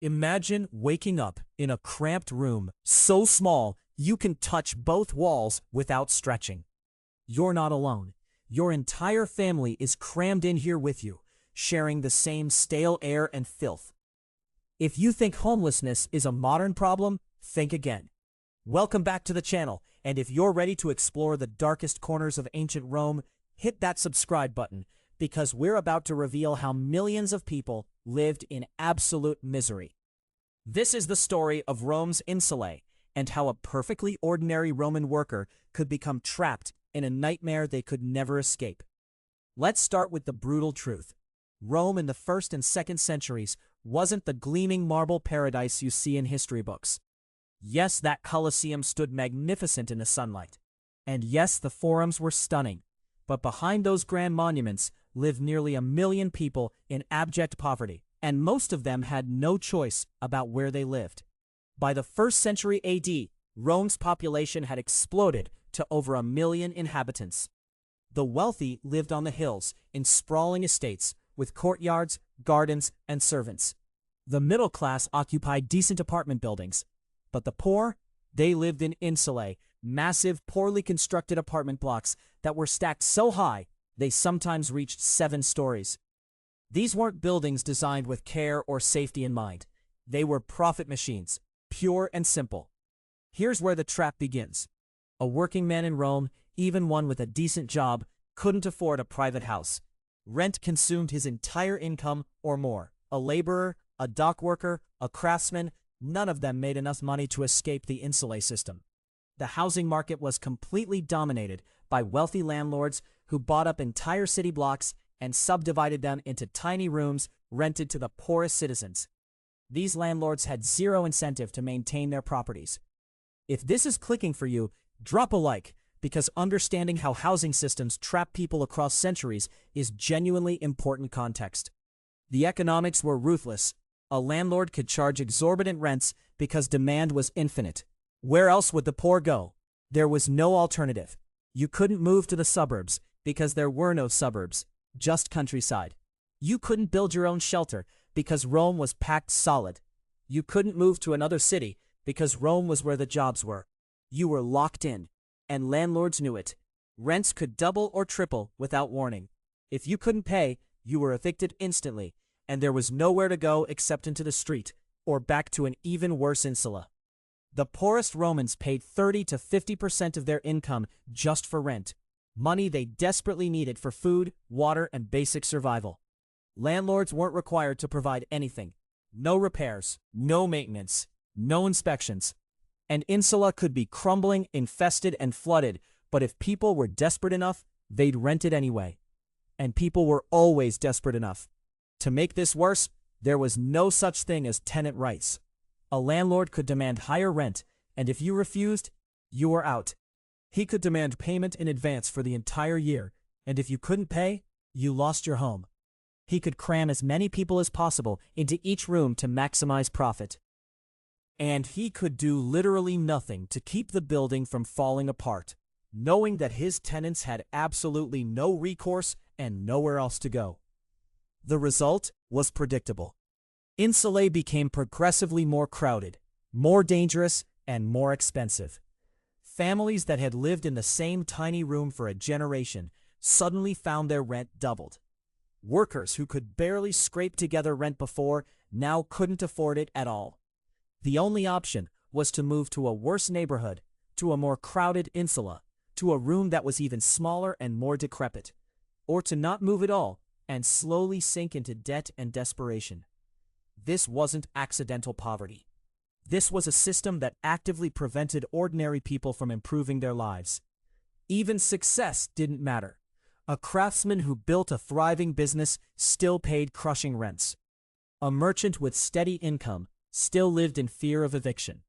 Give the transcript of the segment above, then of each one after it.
Imagine waking up in a cramped room so small you can touch both walls without stretching. You're not alone. Your entire family is crammed in here with you, sharing the same stale air and filth. If you think homelessness is a modern problem, think again. Welcome back to the channel, and if you're ready to explore the darkest corners of ancient Rome, hit that subscribe button, because we're about to reveal how millions of people lived in absolute misery. This is the story of Rome's insulae, and how a perfectly ordinary Roman worker could become trapped in a nightmare they could never escape. Let's start with the brutal truth. Rome in the 1st and 2nd centuries wasn't the gleaming marble paradise you see in history books. Yes, that Colosseum stood magnificent in the sunlight. And yes, the forums were stunning. But behind those grand monuments lived nearly 1 million people in abject poverty, and most of them had no choice about where they lived. By the 1st century AD, Rome's population had exploded to over 1 million inhabitants. The wealthy lived on the hills in sprawling estates with courtyards, gardens, and servants. The middle class occupied decent apartment buildings, but the poor, they lived in insulae, massive, poorly constructed apartment blocks that were stacked so high they sometimes reached 7 stories. These weren't buildings designed with care or safety in mind. They were profit machines, pure and simple. Here's where the trap begins. A working man in Rome, even one with a decent job, couldn't afford a private house. Rent consumed his entire income or more. A laborer, a dock worker, a craftsman, none of them made enough money to escape the insulae system. The housing market was completely dominated by wealthy landlords who bought up entire city blocks and subdivided them into tiny rooms rented to the poorest citizens. These landlords had zero incentive to maintain their properties. If this is clicking for you, drop a like, because understanding how housing systems trap people across centuries is genuinely important context. The economics were ruthless. A landlord could charge exorbitant rents because demand was infinite. Where else would the poor go? There was no alternative. You couldn't move to the suburbs because there were no suburbs, just countryside. You couldn't build your own shelter because Rome was packed solid. You couldn't move to another city because Rome was where the jobs were. You were locked in, and landlords knew it. Rents could double or triple without warning. If you couldn't pay, you were evicted instantly, and there was nowhere to go except into the street, or back to an even worse insula. The poorest Romans paid 30 to 50% of their income just for rent, money they desperately needed for food, water, and basic survival. Landlords weren't required to provide anything. No repairs, no maintenance, no inspections. An insula could be crumbling, infested, and flooded, but if people were desperate enough, they'd rent it anyway. And people were always desperate enough. To make this worse, there was no such thing as tenant rights. A landlord could demand higher rent, and if you refused, you were out. He could demand payment in advance for the entire year, and if you couldn't pay, you lost your home. He could cram as many people as possible into each room to maximize profit. And he could do literally nothing to keep the building from falling apart, knowing that his tenants had absolutely no recourse and nowhere else to go. The result was predictable. Insulae became progressively more crowded, more dangerous, and more expensive. Families that had lived in the same tiny room for a generation suddenly found their rent doubled. Workers who could barely scrape together rent before now couldn't afford it at all. The only option was to move to a worse neighborhood, to a more crowded insula, to a room that was even smaller and more decrepit, or to not move at all and slowly sink into debt and desperation. This wasn't accidental poverty. This was a system that actively prevented ordinary people from improving their lives. Even success didn't matter. A craftsman who built a thriving business still paid crushing rents. A merchant with steady income still lived in fear of eviction.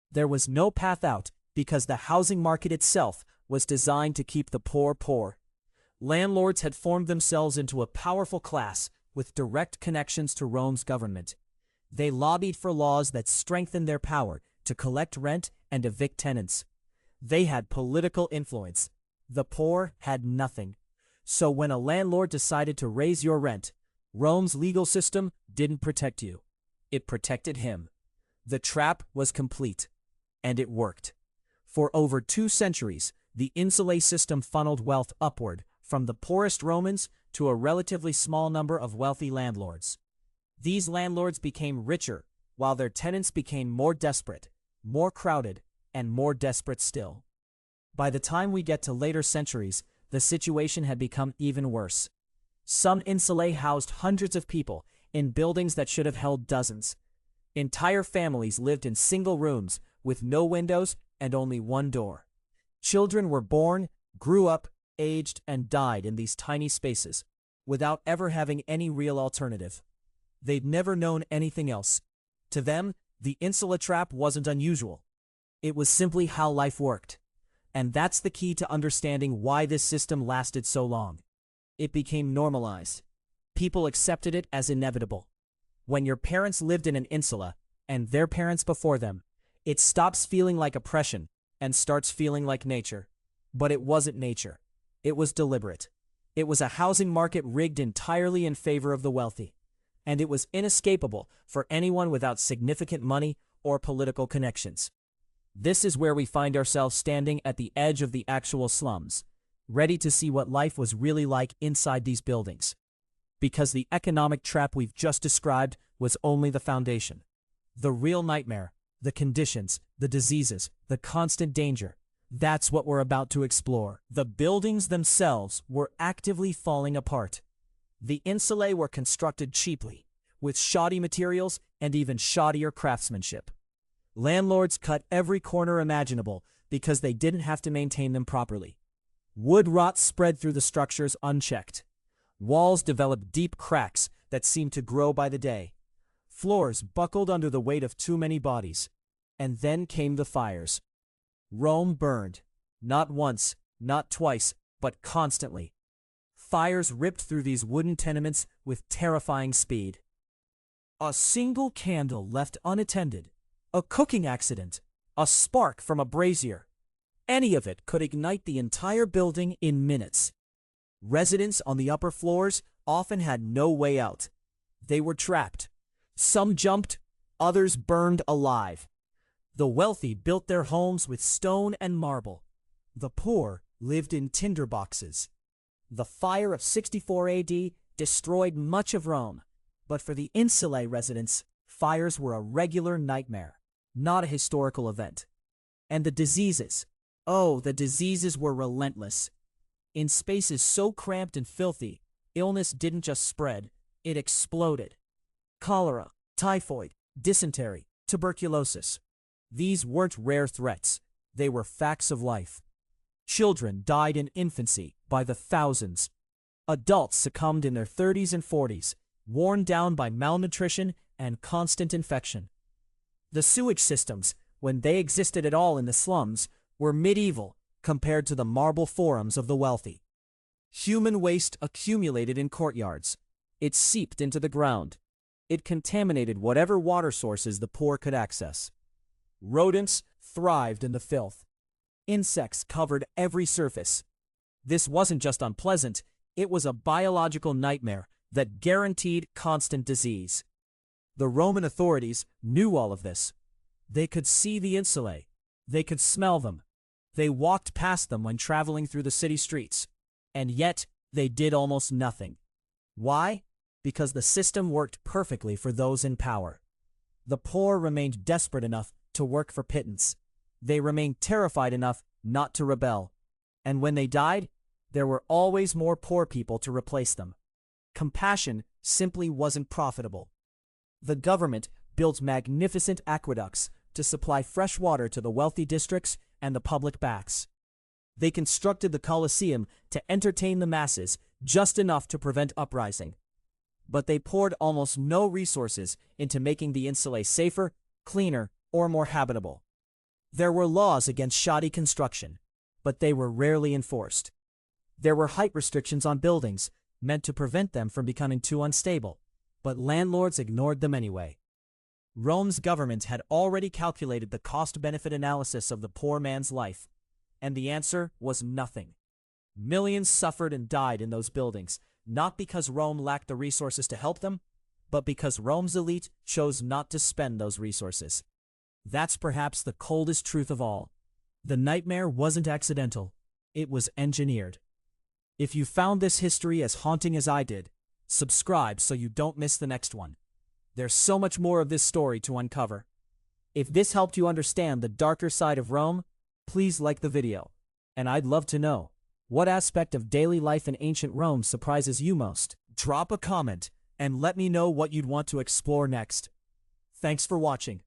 There was no path out because the housing market itself was designed to keep the poor poor. Landlords had formed themselves into a powerful class with direct connections to Rome's government. They lobbied for laws that strengthened their power to collect rent and evict tenants. They had political influence. The poor had nothing. So when a landlord decided to raise your rent, Rome's legal system didn't protect you. It protected him. The trap was complete. And it worked. For over 2 centuries, the insula system funneled wealth upward, from the poorest Romans to a relatively small number of wealthy landlords. These landlords became richer, while their tenants became more desperate, more crowded, and more desperate still. By the time we get to later centuries, the situation had become even worse. Some insulae housed hundreds of people in buildings that should have held dozens. Entire families lived in single rooms with no windows and only one door. Children were born, grew up, aged, and died in these tiny spaces, without ever having any real alternative. They'd never known anything else. To them, the insula trap wasn't unusual. It was simply how life worked. And that's the key to understanding why this system lasted so long. It became normalized. People accepted it as inevitable. When your parents lived in an insula, and their parents before them, it stops feeling like oppression and starts feeling like nature. But it wasn't nature. It was deliberate. It was a housing market rigged entirely in favor of the wealthy. And it was inescapable for anyone without significant money or political connections. This is where we find ourselves standing at the edge of the actual slums, ready to see what life was really like inside these buildings. Because the economic trap we've just described was only the foundation. The real nightmare, the conditions, the diseases, the constant danger, that's what we're about to explore. The buildings themselves were actively falling apart. The insulae were constructed cheaply, with shoddy materials and even shoddier craftsmanship. Landlords cut every corner imaginable because they didn't have to maintain them properly. Wood rot spread through the structures unchecked. Walls developed deep cracks that seemed to grow by the day. Floors buckled under the weight of too many bodies. And then came the fires. Rome burned. Not once, not twice, but constantly. Fires ripped through these wooden tenements with terrifying speed. A single candle left unattended, a cooking accident, a spark from a brazier. Any of it could ignite the entire building in minutes. Residents on the upper floors often had no way out. They were trapped. Some jumped, others burned alive. The wealthy built their homes with stone and marble. The poor lived in tinder boxes. The fire of 64 AD destroyed much of Rome, but for the insulae residents, fires were a regular nightmare, not a historical event. And the diseases, the diseases were relentless. In spaces so cramped and filthy, illness didn't just spread, it exploded. Cholera, typhoid, dysentery, tuberculosis. These weren't rare threats, they were facts of life. Children died in infancy by the thousands. Adults succumbed in their 30s and 40s, worn down by malnutrition and constant infection. The sewage systems, when they existed at all in the slums, were medieval compared to the marble forums of the wealthy. Human waste accumulated in courtyards. It seeped into the ground. It contaminated whatever water sources the poor could access. Rodents thrived in the filth. Insects covered every surface. This wasn't just unpleasant, it was a biological nightmare that guaranteed constant disease. The Roman authorities knew all of this. They could see the insulae. They could smell them. They walked past them when traveling through the city streets. And yet, they did almost nothing. Why? Because the system worked perfectly for those in power. The poor remained desperate enough to work for pittance. They remained terrified enough not to rebel. And when they died, there were always more poor people to replace them. Compassion simply wasn't profitable. The government built magnificent aqueducts to supply fresh water to the wealthy districts and the public baths. They constructed the Colosseum to entertain the masses just enough to prevent uprising. But they poured almost no resources into making the insulae safer, cleaner, or more habitable. There were laws against shoddy construction, but they were rarely enforced. There were height restrictions on buildings, meant to prevent them from becoming too unstable, but landlords ignored them anyway. Rome's government had already calculated the cost-benefit analysis of the poor man's life, and the answer was nothing. Millions suffered and died in those buildings, not because Rome lacked the resources to help them, but because Rome's elite chose not to spend those resources. That's perhaps the coldest truth of all. The nightmare wasn't accidental. It was engineered. If you found this history as haunting as I did, subscribe so you don't miss the next one. There's so much more of this story to uncover. If this helped you understand the darker side of Rome, please like the video. And I'd love to know, what aspect of daily life in ancient Rome surprises you most? Drop a comment and let me know what you'd want to explore next. Thanks for watching.